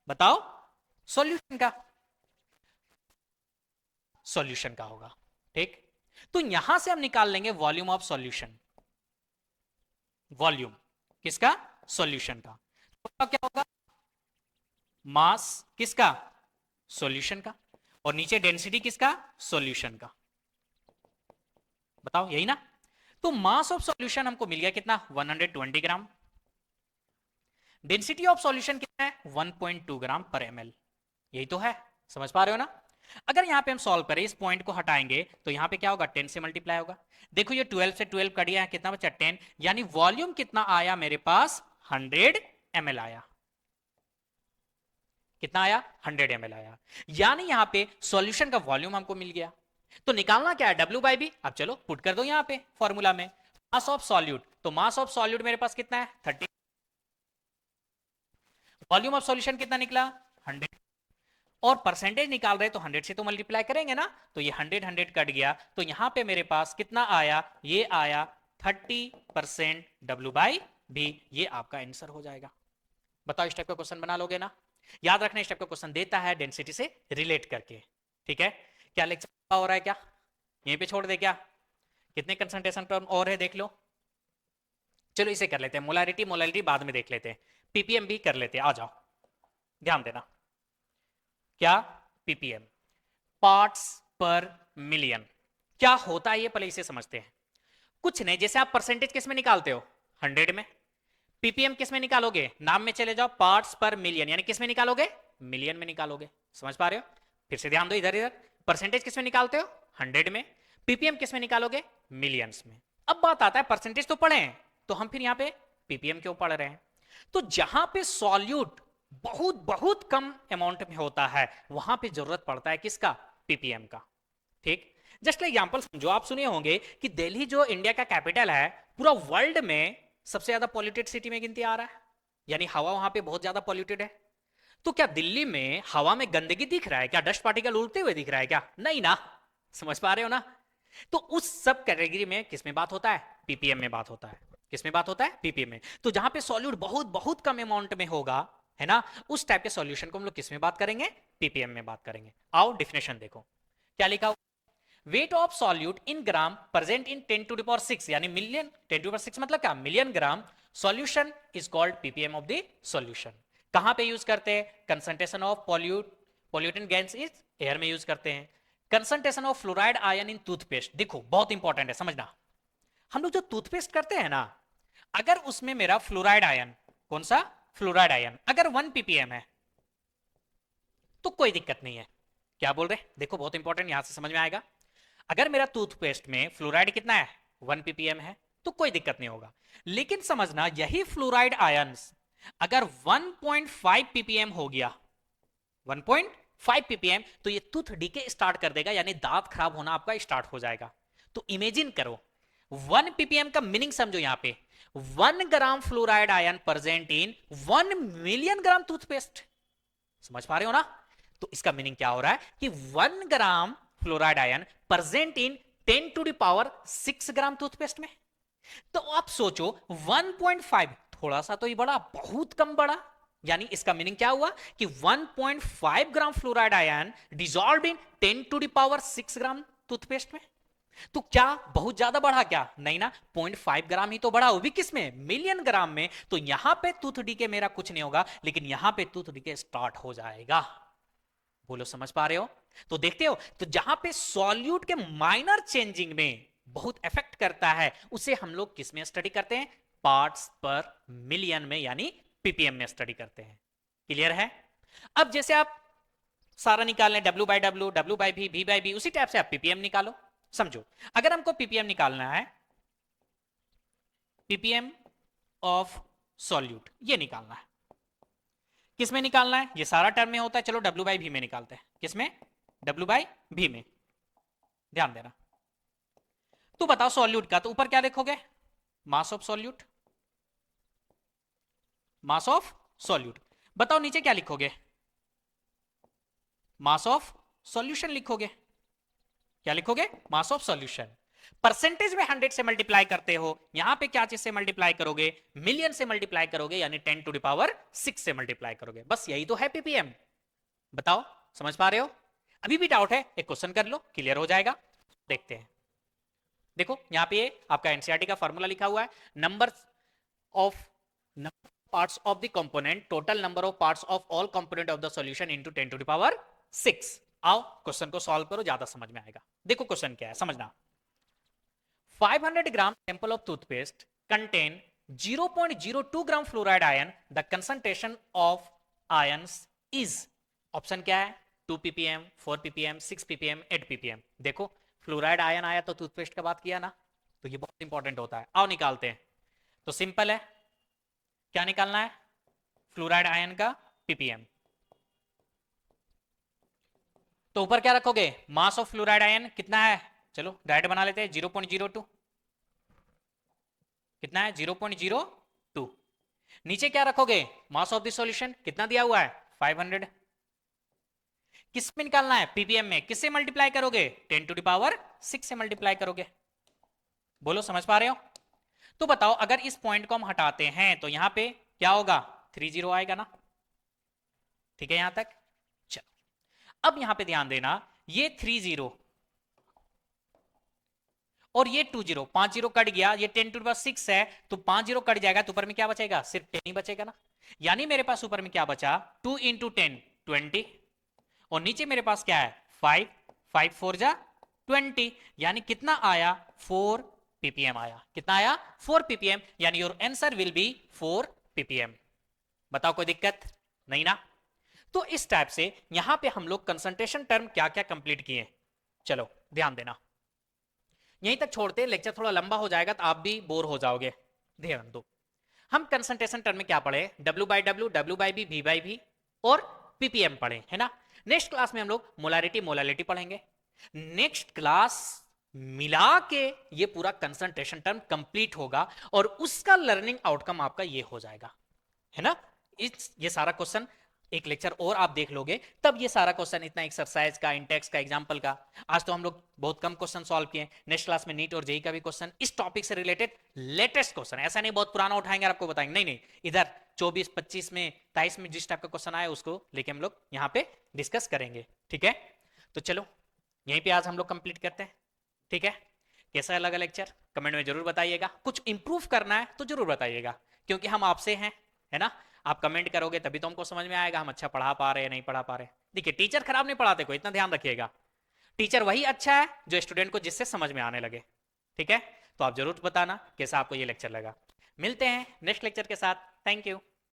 बताओ, सॉल्यूशन का, सॉल्यूशन का होगा। ठीक, तो यहां से हम निकाल लेंगे वॉल्यूम ऑफ सॉल्यूशन, वॉल्यूम किसका, सॉल्यूशन का। तो क्या होगा, मास किसका, सॉल्यूशन का, और नीचे डेंसिटी किसका, सॉल्यूशन का। बताओ यही ना। तो मास ऑफ सॉल्यूशन हमको मिल गया कितना, 120 ग्राम। डेंसिटी ऑफ सॉल्यूशन कितना है, 1.2 ग्राम पर ml। यही तो है, समझ पा रहे हो ना। अगर यहां पे हम सॉल्व करें, इस पॉइंट को हटाएंगे तो यहां पे क्या होगा, 10 से मल्टीप्लाई होगा। देखो ये 12 से 12 कट गया, कितना बचा, 10, यानी वॉल्यूम कितना आया मेरे पास, 100 ml आया। कितना आया, 100 ml आया। यानी यहां पे सॉल्यूशन का वॉल्यूम हमको मिल गया। तो निकालना क्या है, W/V। अब चलो पुट कर दो यहां पे फॉर्मूला में, मास ऑफ सॉल्यूट, तो मास ऑफ सॉल्यूट मेरे पास कितना है 30, वॉल्यूम ऑफ सॉल्यूशन कितना निकला 100, और परसेंटेज निकाल रहे तो 100 से तो मल्टीप्लाई करेंगे ना, तो ये 100 कट गया, तो यहां पे मेरे पास कितना आया, ये आया 30% W/V। ये आपका आंसर हो जाएगा। बताओ इस टाइप का क्वेश्चन बना लोगे ना? याद रखना इस टाइप का क्वेश्चन देता है डेंसिटी से रिलेट करके। ठीक है, क्या लेक्चर हो रहा है, क्या यहीं पे छोड़ दे क्या? कितने कंसंट्रेशन टर्म और है देख लो। चलो इसे कर लेते हैं, मोलारिटी मोलारिटी बाद में देख लेते हैं, पीपीएम भी कर लेते हैं। आ जाओ, ध्यान देना, क्या पीपीएम, पार्ट्स पर मिलियन, क्या होता है ये पहले इसे समझते हैं। कुछ नहीं, जैसे आप परसेंटेज किस में निकालते हो 100 में, पीपीएम किस में निकालोगे, नाम में चले जाओ, पार्ट्स पर मिलियन, यानी किस में निकालोगे, मिलियन में निकालोगे। समझ पा रहे हो? फिर से ध्यान दो इधर इधर, परसेंटेज किस में निकालते हो 100 में, पीपीएम किस में निकालोगे मिलियंस में। अब बात आता है परसेंटेज तो पढ़े हैं, तो हम फिर यहां पे पीपीएम क्यों पढ़ रहे हैं? तो जहां पे सॉल्यूट बहुत बहुत कम अमाउंट में होता है वहां पे जरूरत पड़ता है किसका, पीपीएम का। ठीक, जस्ट एग्जांपल समझो, आप सुने होंगे कि दिल्ली जो इंडिया का कैपिटल है, पूरा वर्ल्ड में सबसे ज्यादा पॉल्यूटेड सिटी में गिनती आ रहा है, यानी हवा वहां पे बहुत ज्यादा पॉल्यूटेड है। तो क्या दिल्ली में हवा में गंदगी दिख रहा है क्या, डस्ट पार्टिकल उड़ते हुए दिख रहा है क्या? नहीं ना। समझ पा रहे हो ना? तो उस सब कैटेगरी में किस में बात होता है, पीपीएम में बात होता है। किस में बात होता है, पीपीएम में। तो जहां पे सॉल्यूट बहुत बहुत कम अमाउंट में होगा, है ना, उस टाइप के सॉल्यूशन को हम लोग किस में बात करेंगे, पीपीएम में बात करेंगे। आओ डिफिनेशन देखो, क्या लिखा, weight of solute in gram present in 10⁶, यानी मिलियन, 10⁶ मतलब क्या, million gram solution is called ppm of the solution. कहां पे यूज करते हैं, concentration of pollutant gas is air में यूज करते हैं। Concentration of fluoride ion in toothpaste, देखो बहुत इंपॉर्टेंट है समझना, हम लोग जो टूथपेस्ट करते हैं ना, अगर उसमें मेरा फ्लोराइड आयन, कौन सा, फ्लोराइड आयन अगर 1 ppm है तो कोई दिक्कत नहीं है। क्या बोल रहे, देखो बहुत इंपॉर्टेंट, यहां से समझ में आएगा। अगर मेरा टूथपेस्ट में फ्लोराइड कितना है 1 ppm है तो कोई दिक्कत नहीं होगा। लेकिन समझना, यही फ्लोराइड आयंस अगर 1.5 ppm हो गया, 1.5 ppm, तो ये टूथ डीके स्टार्ट कर देगा, यानी दांत खराब होना आपका स्टार्ट हो जाएगा। तो इमेजिन करो 1 ppm का मीनिंग समझो, यहां पे 1 gram fluoride ion present in 1 million gram toothpaste. समझ पा रहे हो ना? तो इसका मीनिंग क्या हो रहा है कि 1 gram fluoride ion present in 10⁶ gram toothpaste में। तो आप सोचो 1.5 थोड़ा सा तो ही बड़ा, बहुत कम बड़ा, यानी इसका मीनिंग क्या हुआ कि 1.5 gram fluoride ion dissolve in 10⁶ gram toothpaste में। तो क्या बहुत ज्यादा बढ़ा क्या, नहीं ना, 0.5 ग्राम ही तो बढ़ा, वो भी किस में, मिलियन ग्राम में। तो यहां पे टूथ डीके मेरा कुछ नहीं होगा, लेकिन यहां पे टूथ डीके स्टार्ट हो जाएगा। बोलो समझ पा रहे हो? तो देखते हो, तो जहां पे सॉल्यूट के माइनर चेंजिंग में बहुत इफेक्ट करता है, उसे हम लोग किस में स्टडी करते हैं, पार्ट्स पर मिलियन में, यानी पीपीएम में स्टडी करते हैं। क्लियर है? अब जैसे आप सारा निकाल लें, W/W, W/V, V/V, उसी टाइप से आप पीपीएम निकालो। समझो, अगर हमको पीपीएम निकालना है, पीपीएम ऑफ सॉल्यूट ये निकालना है, किस में निकालना है, ये सारा टर्म में होता है, चलो W/V में निकालते हैं। किस में, W/V में। ध्यान देना, तो बताओ सॉल्यूट का, तो ऊपर क्या लिखोगे, mass of solute, mass of solute. बताओ नीचे क्या लिखोगे, मास ऑफ सॉल्यूशन लिखोगे। क्या लिखोगे, मास ऑफ सॉल्यूशन। परसेंटेज में 100 से मल्टीप्लाई करते हो, यहां पे क्या चीज से मल्टीप्लाई करोगे, मिलियन से मल्टीप्लाई करोगे, यानी 10⁶ से मल्टीप्लाई करोगे। बस यही तो है पीपीएम। बताओ समझ पा रहे हो? अभी भी डाउट है, एक क्वेश्चन कर लो, क्लियर हो जाएगा। देखते हैं, देखो यहां पे आपका एनसीईआरटी का फॉर्मूला लिखा हुआ है, number of parts of the component, total number of parts of all component of the solution into 10⁶। आओ क्वेश्चन को सॉल्व करो, ज्यादा समझ में आएगा। देखो क्वेश्चन क्या है, समझना, 500 gram sample of toothpaste contain 0.02 gram fluoride ion, the concentration of ions is, option क्या है, 2 ppm, 4 ppm, 6 ppm, 8 ppm। देखो फ्लोराइड आयन आया तो टूथपेस्ट का बात किया ना, तो ये बहुत इंपॉर्टेंट होता है। आओ निकालते हैं, तो सिंपल है, क्या निकालना है, फ्लोराइड आयन का पीपीएम। तो ऊपर क्या रखोगे, मास ऑफ फ्लोराइड आयन कितना है, चलो डायरेक्ट बना लेते हैं 0.02, कितना है 0.02। नीचे क्या रखोगे, मास ऑफ द सॉल्यूशन कितना दिया हुआ है 500। किस में निकालना है, पीपीएम में, किससे मल्टीप्लाई करोगे 10⁶ से मल्टीप्लाई करोगे। बोलो समझ पा रहे हो। तो बताओ अगर इस पॉइंट को हम हटाते हैं तो यहां पे क्या होगा, 30 आएगा ना, ठीक है यहां तक। चलो अब यहां पे ध्यान देना, ये 30 और ये 20, 5 0 कट गया, ये 10⁶ है, तो 5 0 कट जाएगा तो ऊपर में क्या बचेगा, सिर्फ 10 ही बचेगा ना। यानी मेरे पास ऊपर में क्या बचा, 2 × 10 20, और नीचे मेरे पास क्या है 5, 5 4 जा 20, यानी कितना आया 4 ppm आया, कितना आया 4 ppm, यानी your answer will be 4 ppm। बताओ कोई दिक्कत नहीं ना। तो इस टाइप से यहां पे हम लोग कंसंट्रेशन टर्म क्या क्या कंप्लीट किए, चलो ध्यान देना। यहीं तक छोड़ते, लेक्चर थोड़ा लंबा हो जाएगा तो आप भी बोर हो जाओगे, ध्यान दो। हम कंसंट्रेशन टर्म में क्या पढ़े, W/W, W/B, V/V और ppm पढ़े है ना। नेक्स्ट क्लास में हम लोग मोलारिटी मोलालिटी पढ़ेंगे। नेक्स्ट क्लास मिला के ये पूरा कंसंट्रेशन टर्म कंप्लीट होगा और उसका लर्निंग आउटकम आपका ये हो जाएगा, है ना। ये सारा क्वेश्चन एक लेक्चर और आप देख लोगे तब ये सारा क्वेश्चन इतना एक्सरसाइज का, इंटेक्स का, एग्जांपल का। आज तो हम लोग बहुत कम क्वेश्चन सॉल्व किए, नेक्स्ट क्लास में नीट और जेई का भी क्वेश्चन इस टॉपिक से रिलेटेड लेटेस्ट क्वेश्चन, ऐसा नहीं बहुत पुराना उठाएंगे और आपको बताएंगे, नहीं नहीं, इधर 24 25 में 23 में जिस टाइप का क्वेश्चन आया उसको लेके हम लोग यहाँ पे डिस्कस करेंगे, ठीक है। तो चलो यहीं पे आज हम लोग कंप्लीट करते हैं, ठीक है। कैसा लगा लेक्चर कमेंट में जरूर बताइएगा, कुछ इंप्रूव करना है तो जरूर बताइएगा, क्योंकि हम आपसे हैं, है ना। आप कमेंट करोगे तभी तो हमको समझ में आएगा हम अच्छा पढ़ा पा रहे हैं नहीं पढ़ा पा रहे। देखिए टीचर खराब नहीं पढ़ाते, कोई इतना ध्यान रखिएगा, टीचर वही अच्छा है जो स्टूडेंट को जिससे समझ में आने लगे, ठीक है। तो आप जरूर बताना कैसा आपको ये लेक्चर लगा। मिलते हैं नेक्स्ट लेक्चर के साथ, थैंक यू।